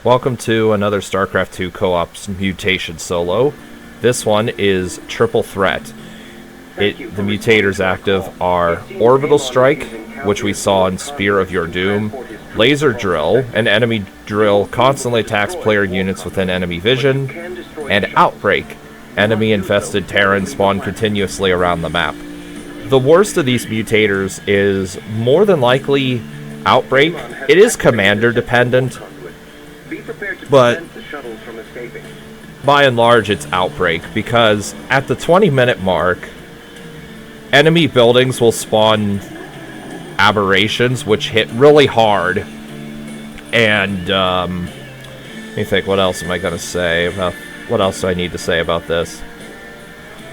Welcome to another Starcraft 2 co-op Mutation solo. This one is Triple Threat. The mutators active are Orbital Strike, which we saw in Spear of Your Doom, Laser Drill, an enemy drill constantly attacks player units within enemy vision, and Outbreak, enemy-infested Terrans spawn continuously around the map. The worst of these mutators is more than likely Outbreak. It is commander dependent, but by and large it's Outbreak, because at the 20-minute mark, enemy buildings will spawn aberrations which hit really hard. And let me think, what else am I going to say about, what else do I need to say about this?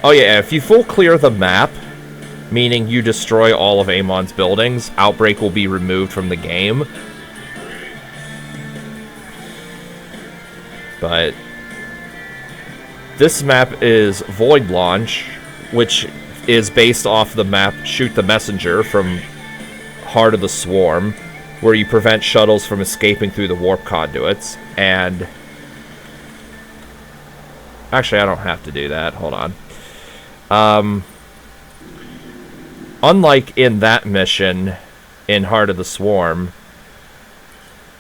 Oh yeah, if you full clear the map, meaning you destroy all of Amon's buildings, Outbreak will be removed from the game. But this map is Void Launch, which is based off the map Shoot the Messenger from Heart of the Swarm, where you prevent shuttles from escaping through the warp conduits. And actually, I don't have to do that. Hold on. Unlike in that mission in Heart of the Swarm,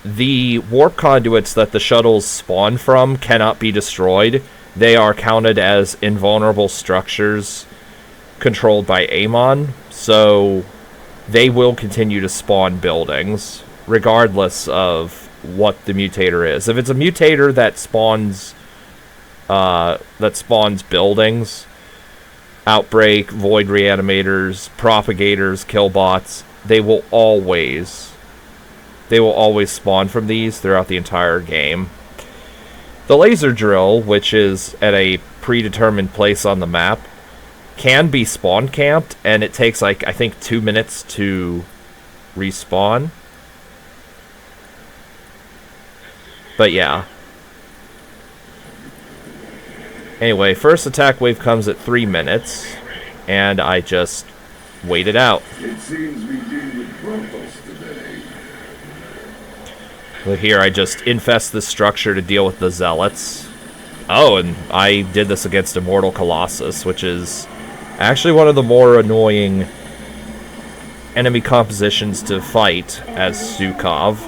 the warp conduits that the shuttles spawn from cannot be destroyed. They are counted as invulnerable structures controlled by Amon, so they will continue to spawn buildings, regardless of what the mutator is. If it's a mutator that spawns buildings, Outbreak, Void Reanimators, Propagators, Killbots, they will always spawn from these throughout the entire game. The Laser Drill, which is at a predetermined place on the map, can be spawn camped, and it takes, like, I think 2 minutes to respawn. But yeah. Anyway, first attack wave comes at 3 minutes, and I just wait it out. It seems we deal with brothels today. Well, here I just infest the structure to deal with the Zealots. Oh, and I did this against Immortal Colossus, which is actually one of the more annoying enemy compositions to fight as Stukov.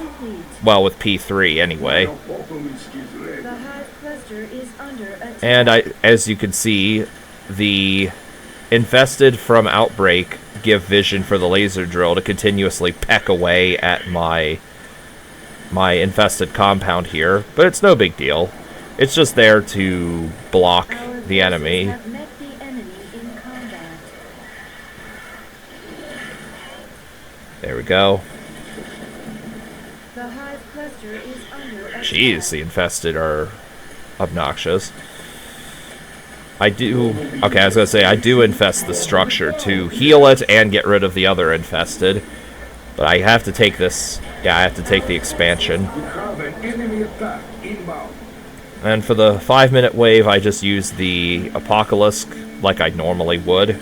Well, with P3 anyway. And as you can see, the infested from Outbreak give vision for the Laser Drill to continuously peck away at my infested compound here, but it's no big deal. It's just there to block the enemy. There we go. Jeez, the infested are obnoxious. I do infest the structure to heal it and get rid of the other infested. But I have to take this, yeah, I have to take the expansion. And for the 5-minute wave, I just use the Apocalypse like I normally would.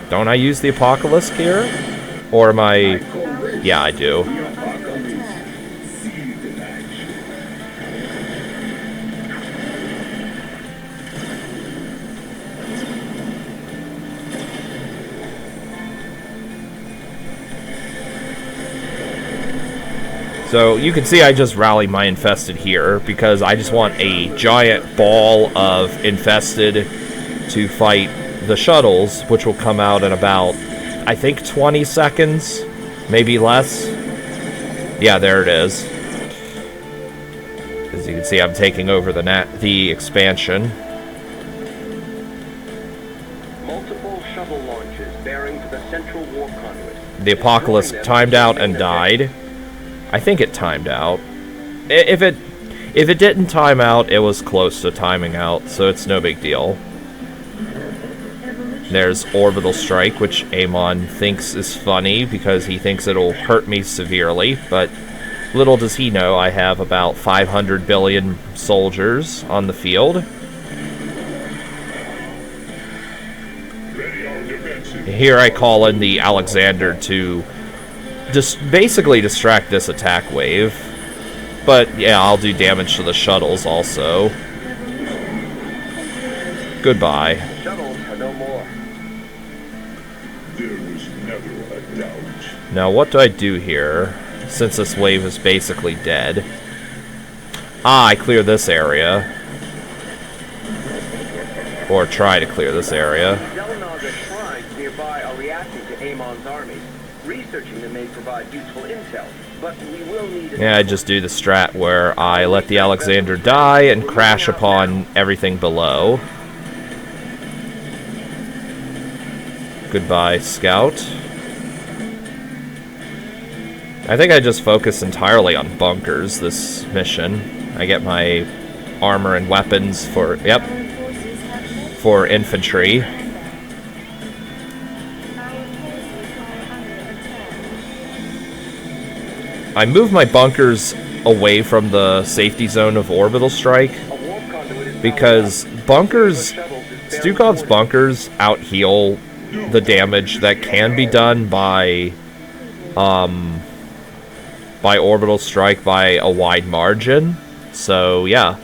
Don't I use the Apocalypse here? Or am I... Yeah, I do. So you can see I just rally my infested here because I just want a giant ball of infested to fight the shuttles, which will come out in about, I think, 20 seconds, maybe less. Yeah, there it is. As you can see, I'm taking over the expansion. Multiple shuttle launches bearing to the central warp conduit. The Apocalypse timed out and died. I think it timed out. If it didn't time out, it was close to timing out, so it's no big deal. There's Orbital Strike, which Amon thinks is funny because he thinks it'll hurt me severely, but little does he know I have about 500 billion soldiers on the field. Here I call in the Alexander to just basically distract this attack wave. But yeah, I'll do damage to the shuttles also. Goodbye. Shuttles are no more. There was never a doubt. Now what do I do here, since this wave is basically dead? Ah, I clear this area. Or try to clear this area. Zelenoga shrines nearby are reacting to Amon's army. Researching them may provide useful intel, but we will need... Yeah, I just do the strat where I let the Alexander die and crash upon everything below. Goodbye, Scout. I think I just focus entirely on bunkers this mission. I get my armor and weapons for... Yep. For infantry. I move my bunkers away from the safety zone of orbital strike because bunkers, Stukov's bunkers out-heal the damage that can be done by orbital strike by a wide margin. So yeah.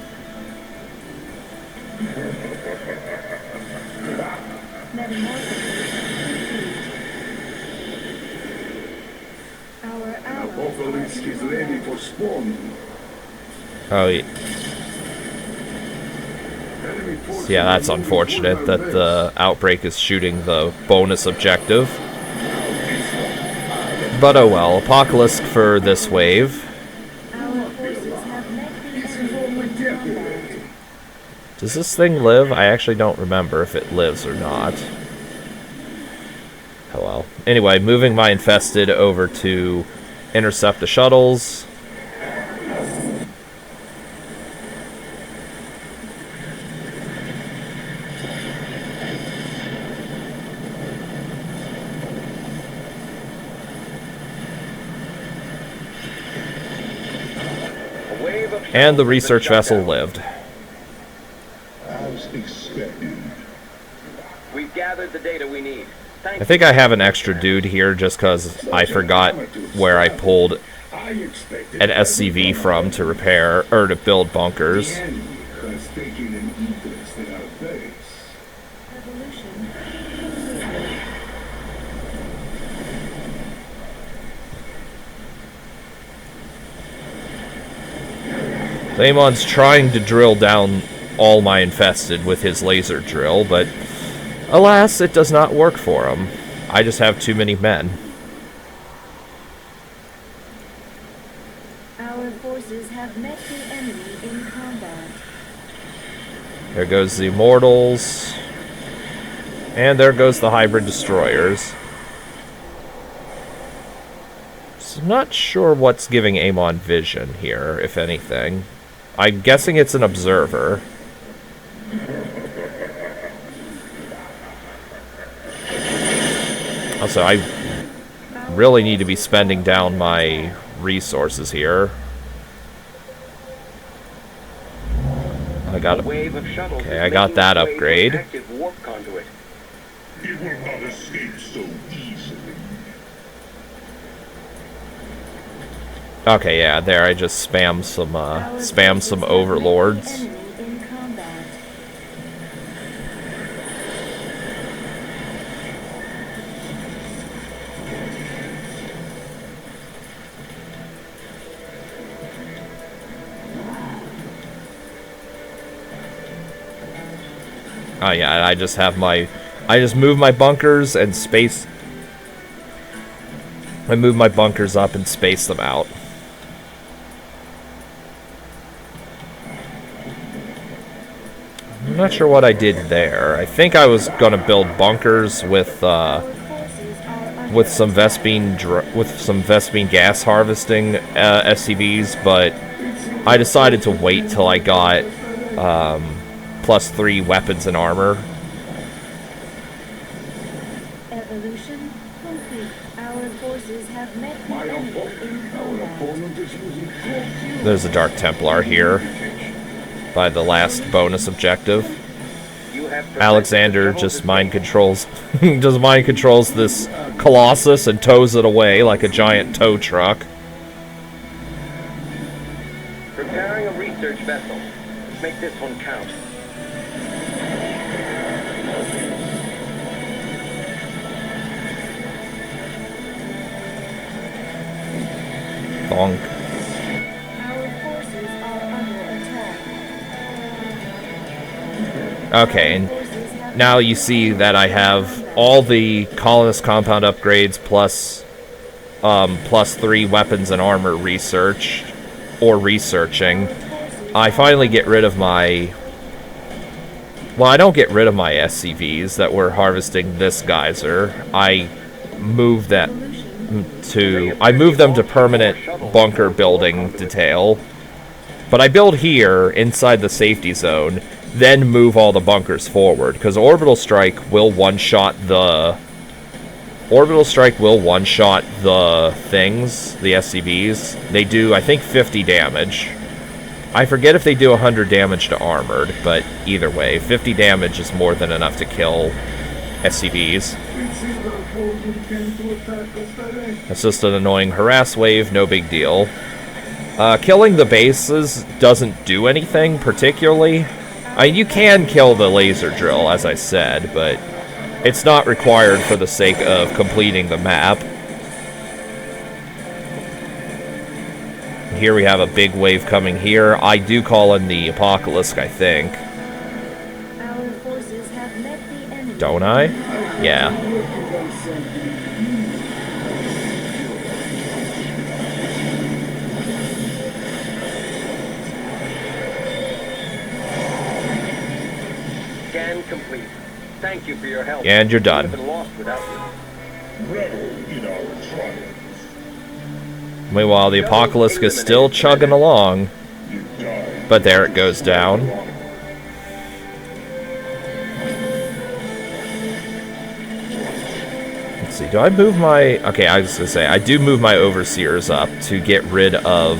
Is ready for spawning. Oh, yeah. Yeah, that's unfortunate that the Outbreak is shooting the bonus objective. But oh well, Apocalypse for this wave. Does this thing live? I actually don't remember if it lives or not. Oh well. Anyway, moving my infested over to intercept the shuttles. And the research vessel lived. As expected. We've gathered the data we need. I think I have an extra dude here just because I forgot where I pulled an SCV from to repair, or to build bunkers. Amon's trying to drill down all my infested with his laser drill, but alas, it does not work for him. I just have too many men. Our forces have met the enemy in combat. There goes the Immortals. And there goes the hybrid destroyers. So I'm not sure what's giving Amon vision here, if anything. I'm guessing it's an observer. Also, I really need to be spending down my resources here. I got a wave of shuttles. Okay, I got that upgrade. Active warp conduit. It will not escape so easily. Okay, yeah, there I just spam some overlords. Oh yeah, I just move my bunkers and space. I move my bunkers up and space them out. I'm not sure what I did there. I think I was gonna build bunkers with some Vespene gas harvesting SCVs, but I decided to wait till I got +3 weapons and armor. Evolution complete. Our forces have met the enemy in combat. There's a Dark Templar here by the last bonus objective. You have prevented Alexander the just shuttle's mind escape. controls just mind controls this Colossus and tows it away like a giant tow truck. Preparing a research vessel. Let's make this one count. Bonk. Our forces are under attack. Okay, and now you see that I have all the colonist compound upgrades plus plus 3 weapons and armor research or researching. I finally get rid of my... Well, I don't get rid of my SCVs that were harvesting this geyser. I move them to permanent bunker building detail. But I build here inside the safety zone, then move all the bunkers forward, because Orbital Strike will one-shot the things, the SCVs. They do, I think, 50 damage. I forget if they do 100 damage to armored, but either way, 50 damage is more than enough to kill SCVs. It's just an annoying harass wave, no big deal. Killing the bases doesn't do anything particularly. I mean, you can kill the laser drill, as I said, but it's not required for the sake of completing the map. Here we have a big wave coming here. I do call in the Apocalypse, I think. Our forces have met the enemy. Don't I? Yeah. Scan complete. Thank you for your help. And you're done. We would have been lost without you. Revel in our triumphs. Meanwhile, the Apocalypse is still chugging along, You die. but there it goes down. Let's see, do I move my... Okay, I was going to say, I do move my Overseers up to get rid of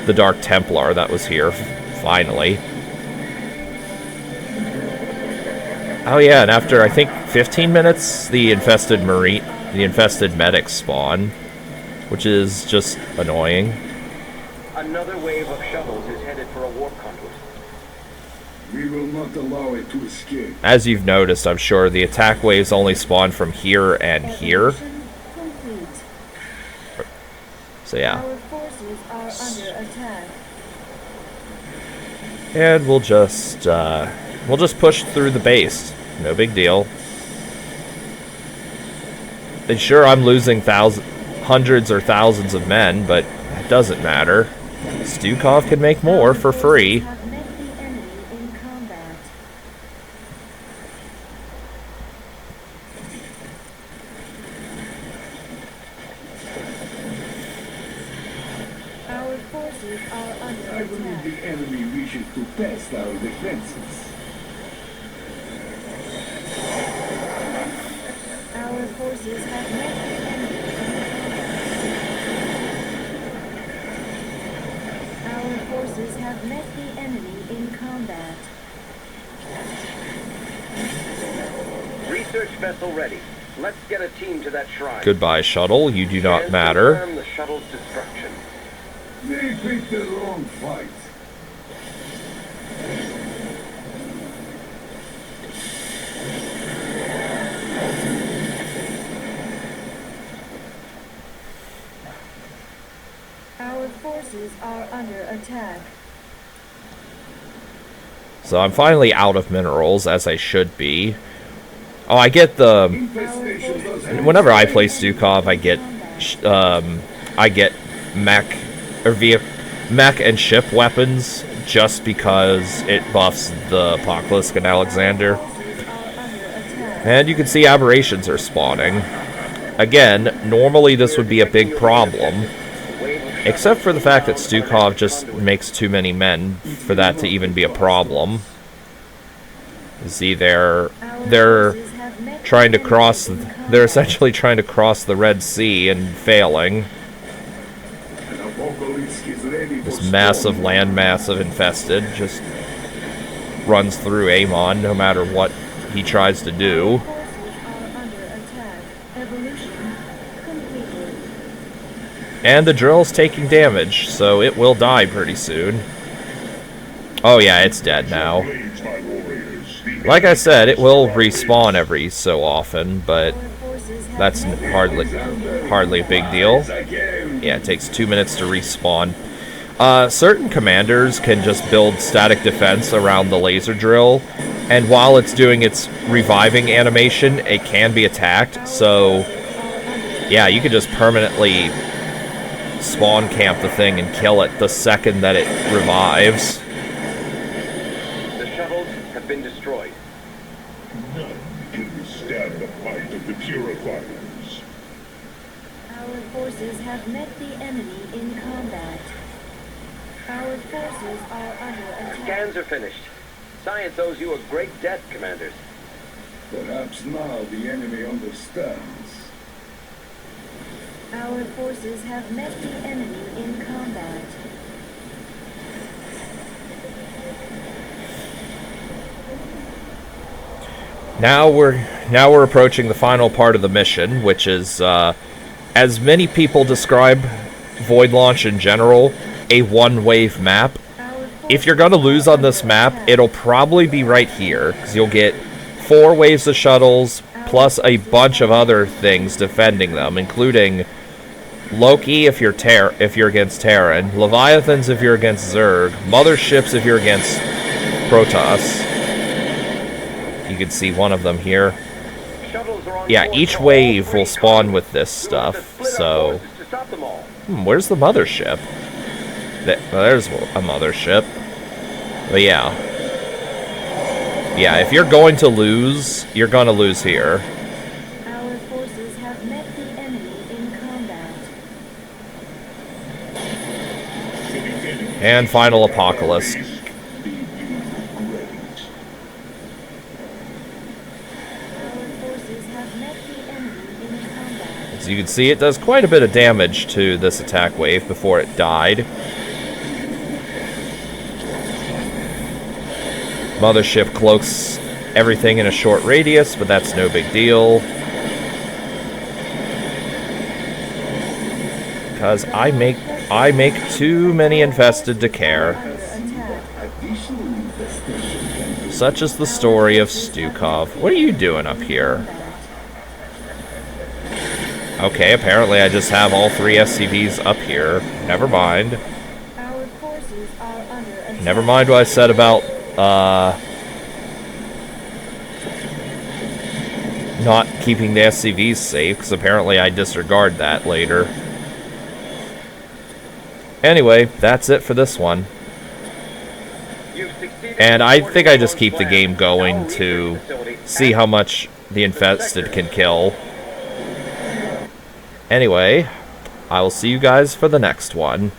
the Dark Templar that was here, finally. Oh yeah, and after, I think, 15 minutes, the infested medics spawn, which is just annoying. Another wave of shuttles is headed for a warp conduit. We will not allow it to escape. As you've noticed, I'm sure, the attack waves only spawn from here and here. Evolution complete. So yeah. Our forces are under attack. And we'll just push through the base. No big deal. And sure, I'm losing hundreds or thousands of men, but it doesn't matter. Stukov can make more for free. Have met the enemy in combat. Our forces are under I believe attack. the enemy wishes to test our defenses. Our forces have met the enemy. Our forces have met the enemy in combat. Research vessel ready. Let's get a team to that shrine. Goodbye, shuttle. You do not And matter. confirm the shuttle's destruction. They picked the wrong fight. Our forces are under attack. So I'm finally out of minerals, as I should be. Oh, I get the... Infestation does have Whenever I play Stukov, I get mech and ship weapons just because it buffs the Apocalypse and Alexander. Forces are under attack. And you can see aberrations are spawning. Again, normally this would be a big problem, except for the fact that Stukov just makes too many men for that to even be a problem. You see, they're Forces have met trying to the enemy cross. in They're combat. essentially trying to cross the Red Sea and failing. An apocalypse is ready for This massive storm. landmass of infested, just runs through Amon no matter what he tries to do. Forces are under attack. Evolution completed. And the drill's taking damage, so it will die pretty soon. Oh yeah, it's dead now. Blades, my warriors. The Like I said, it will respawn every so often, but Our forces have that's met hardly a big deal. Yeah, it takes 2 minutes to respawn. Certain commanders can just build static defense around the laser drill, and while it's doing its reviving animation, it can be attacked, so yeah, you could just permanently spawn camp the thing and kill it the second that it revives. The shuttles have been destroyed. none can withstand the might of the purifiers. Our forces have met the enemy in combat. Our forces are under attack. Scans are finished. Science owes you a great debt, commanders. Perhaps now the enemy understands. Our forces have met the enemy in combat. Now we're approaching the final part of the mission, which is, as many people describe Void Launch in general, a one-wave map. If you're gonna lose on this map, it'll probably be right here, because you'll get 4 waves of shuttles, plus a bunch of other things defending them, including Loki if you're against Terran, Leviathans if you're against Zerg, Motherships if you're against Protoss. You can see one of them here. Shuttles are on Yeah, board each for all wave 3 will spawn colonies. with this We want to stuff, split our so... forces to stop them all. Where's the mothership? There's a mothership. But yeah. Yeah, if you're going to lose, you're gonna lose here. Our forces have met the enemy in combat. And final apocalypse. Leave you great. Our forces have met the enemy in combat. As you can see, it does quite a bit of damage to this attack wave before it died. Mothership cloaks everything in a short radius, but that's no big deal. Because I make too many infested to care. Under attack. Additional infestation can be Such is the story of Stukov. What are you doing up here? Okay, apparently I just have all 3 SCVs up here. Never mind. Our forces are under attack. Never mind what I said about, not keeping the SCVs safe, because apparently I disregard that later. Anyway, that's it for this one. You've succeeded And in I thwarting think I your just own keep the plan. game going Our to research facility see how much the infested can kill. Anyway, I will see you guys for the next one.